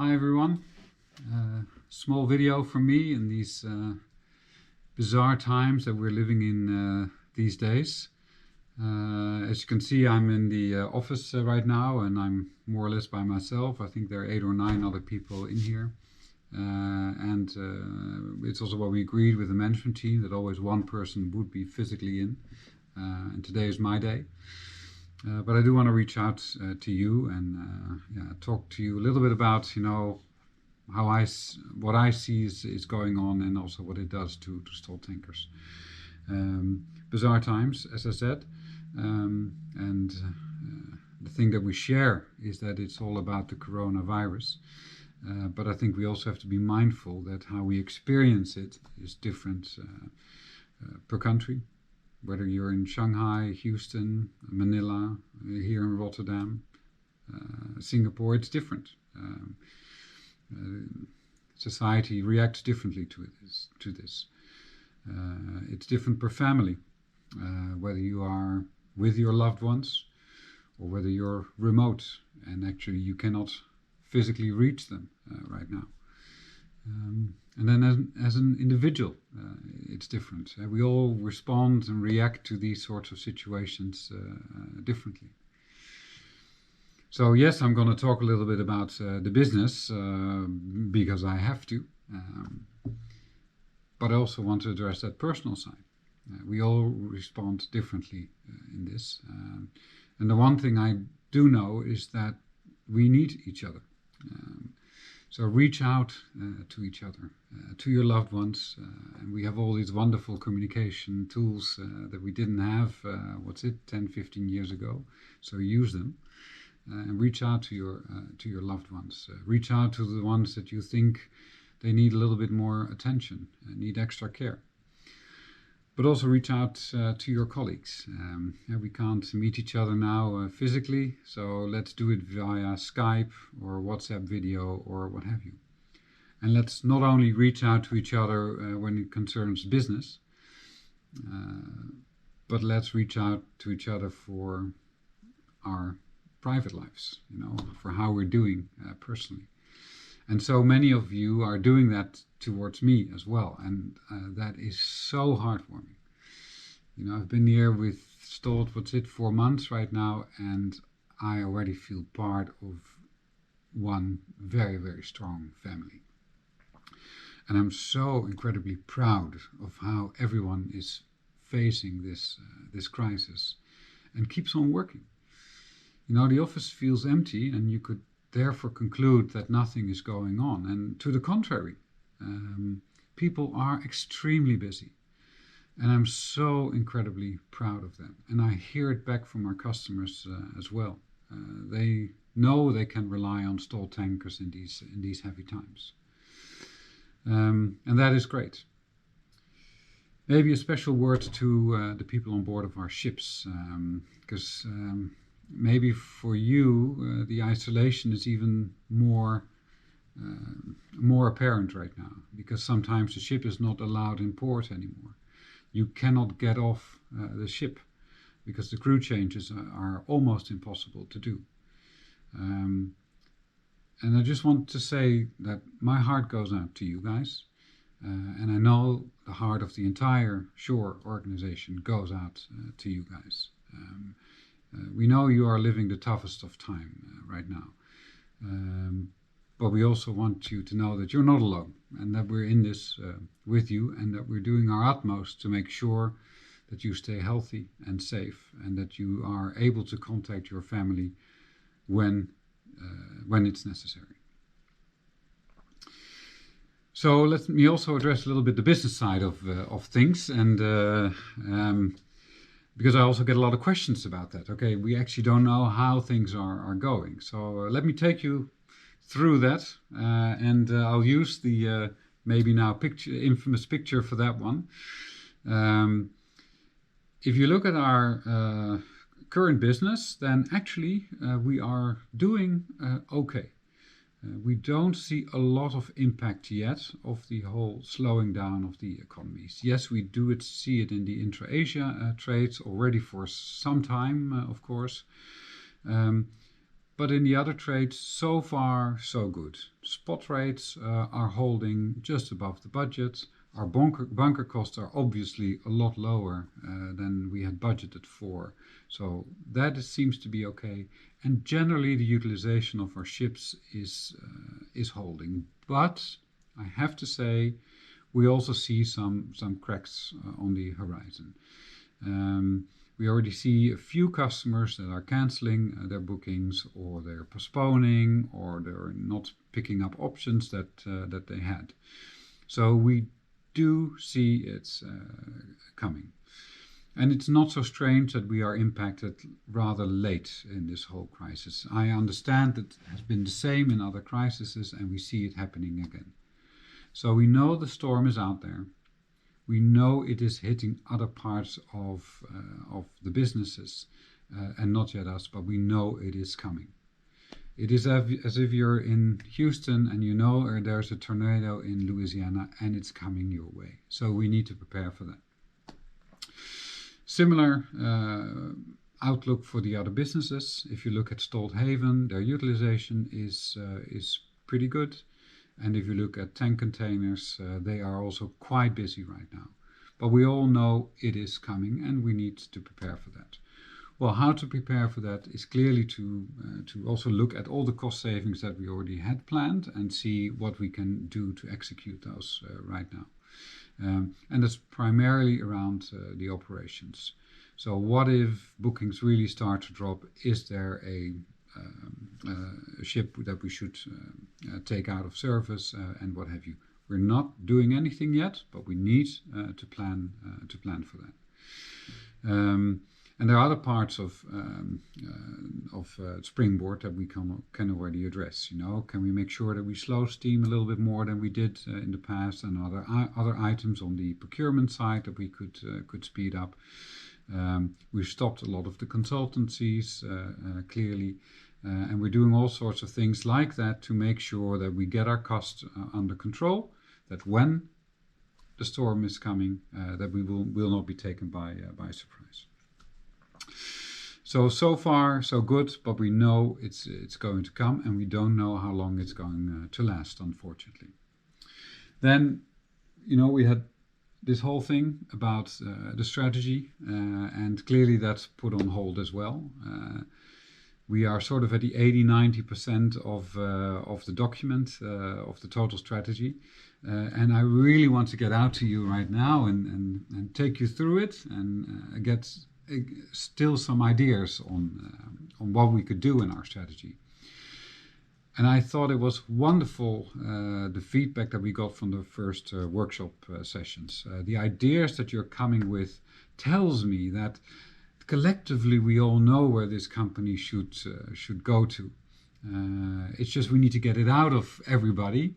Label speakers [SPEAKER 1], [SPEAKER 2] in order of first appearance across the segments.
[SPEAKER 1] Hi everyone, small video from me in these bizarre times that we're living in these days. As you can see, I'm in the office right now, and I'm more or less by myself. I think there are 8 or 9 other people in here. And it's also what we agreed with the management team, that always one person would be physically in. And today is my day. But I do want to reach out to you and talk to you a little bit about, how what I see is going on, and also what it does to Stolt Tankers. Bizarre times, as I said, and the thing that we share is that it's all about the coronavirus. But I think we also have to be mindful that how we experience it is different per country. Whether you're in Shanghai, Houston, Manila, here in Rotterdam, Singapore, it's different. Society reacts differently to this. It's different per family, whether you are with your loved ones or whether you're remote and actually you cannot physically reach them right now. And then as an individual, it's different. We all respond and react to these sorts of situations differently. So yes, I'm going to talk a little bit about the business because I have to. But I also want to address that personal side. We all respond differently in this. And the one thing I do know is that we need each other. So reach out to each other, to your loved ones. And we have all these wonderful communication tools that we didn't have, 10, 15 years ago. So use them and reach out to your loved ones. Reach out to the ones that you think they need a little bit more attention, need extra care. But also reach out to your colleagues. We can't meet each other now physically, so let's do it via Skype or WhatsApp video or what have you. And let's not only reach out to each other when it concerns business, but let's reach out to each other for our private lives, for how we're doing personally. And so many of you are doing that towards me as well, and that is so heartwarming. I've been here with Stolt, 4 months right now, and I already feel part of one very, very strong family. And I'm so incredibly proud of how everyone is facing this crisis and keeps on working. The office feels empty, and you could therefore conclude that nothing is going on. And to the contrary, people are extremely busy. And I'm so incredibly proud of them. And I hear it back from our customers as well. They know they can rely on Stolt Tankers in these heavy times. And that is great. Maybe a special word to the people on board of our ships, because maybe for you the isolation is even more apparent right now, because sometimes the ship is not allowed in port anymore. You cannot get off the ship because the crew changes are almost impossible to do. And I just want to say that my heart goes out to you guys, and I know the heart of the entire shore organization goes out to you guys. We know you are living the toughest of time right now, but we also want you to know that you're not alone, and that we're in this with you, and that we're doing our utmost to make sure that you stay healthy and safe, and that you are able to contact your family when it's necessary. So let me also address a little bit the business side of things, and because I also get a lot of questions about that. Okay, we actually don't know how things are going. So let me take you through that, and I'll use the maybe now infamous picture for that one. If you look at our current business, then actually we are doing okay. We don't see a lot of impact yet of the whole slowing down of the economies. Yes, we do see it in the intra-Asia trades already for some time, of course. But in the other trades, so far, so good. Spot rates are holding just above the budget. Our bunker costs are obviously a lot lower than we had budgeted for. So that seems to be okay. And generally, the utilization of our ships is holding. But I have to say, we also see some cracks on the horizon. We already see a few customers that are canceling their bookings, or they're postponing, or they're not picking up options that they had. So we do see it's coming. And it's not so strange that we are impacted rather late in this whole crisis. I understand that it has been the same in other crises, and we see it happening again. So we know the storm is out there. We know it is hitting other parts of the businesses and not yet us, but we know it is coming. It is as if you're in Houston and you know there's a tornado in Louisiana and it's coming your way. So we need to prepare for that. Similar outlook for the other businesses. If you look at Stolthaven, their utilization is pretty good. And if you look at tank containers, they are also quite busy right now. But we all know it is coming and we need to prepare for that. Well, how to prepare for that is clearly to also look at all the cost savings that we already had planned and see what we can do to execute those right now. And that's primarily around the operations. So what if bookings really start to drop? Is there a ship that we should take out of service and what have you? We're not doing anything yet, but we need to plan for that. And there are other parts of Springboard that we can already address. You know, can we make sure that we slow steam a little bit more than we did in the past, and other items on the procurement side that we could speed up. We've stopped a lot of the consultancies clearly, and we're doing all sorts of things like that to make sure that we get our costs under control. That when the storm is coming, that we will not be taken by surprise. So far so good, but we know it's going to come, and we don't know how long it's going to last, unfortunately. Then, you know, we had this whole thing about the strategy, and clearly that's put on hold as well. We are sort of at the 80-90% of the document, of the total strategy. And I really want to get out to you right now and take you through it and get still some ideas on what we could do in our strategy. And I thought it was wonderful, the feedback that we got from the first workshop sessions. The ideas that you're coming with tells me that collectively we all know where this company should go to. It's just we need to get it out of everybody,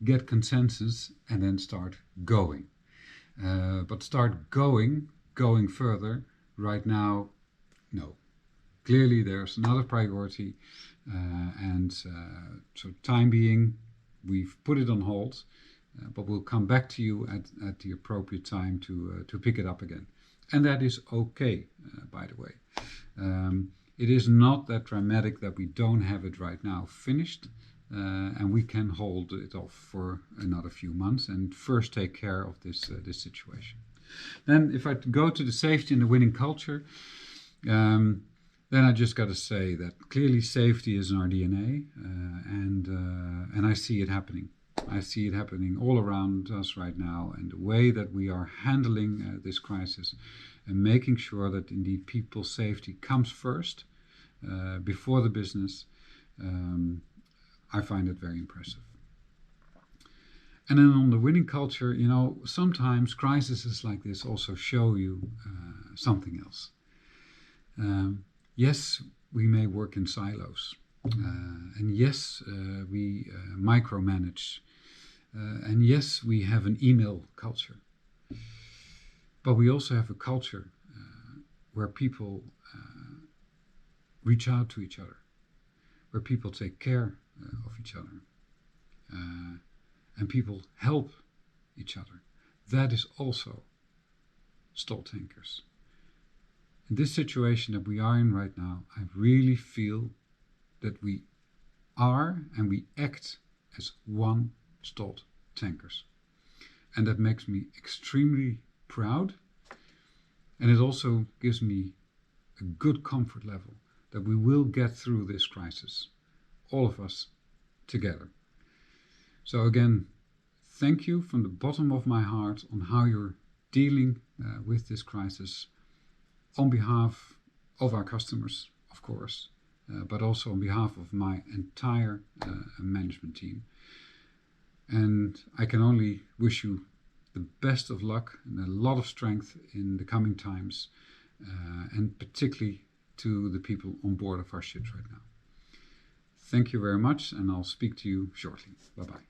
[SPEAKER 1] get consensus, and then start going. But start going further right now, no. Clearly there's another priority, and so time being, we've put it on hold, but we'll come back to you at the appropriate time to pick it up again. And that is okay, by the way. It is not that dramatic that we don't have it right now finished, and we can hold it off for another few months and first take care of this situation. Then if I go to the safety and the winning culture, then I just got to say that clearly safety is in our DNA, and I see it happening. I see it happening all around us right now, and the way that we are handling this crisis and making sure that indeed people's safety comes first before the business, I find it very impressive. And then on the winning culture, you know, sometimes crises like this also show you something else. Yes, we may work in silos, and yes, we micromanage. And yes, we have an email culture, but we also have a culture where people reach out to each other, where people take care of each other, and people help each other. That is also Stolt Tankers. In this situation that we are in right now, I really feel that we are and we act as one Stolt Tankers. And that makes me extremely proud, and it also gives me a good comfort level that we will get through this crisis, all of us together. So again, thank you from the bottom of my heart on how you're dealing with this crisis on behalf of our customers, of course, but also on behalf of my entire management team. And I can only wish you the best of luck and a lot of strength in the coming times, and particularly to the people on board of our ships right now. Thank you very much, and I'll speak to you shortly. Bye-bye.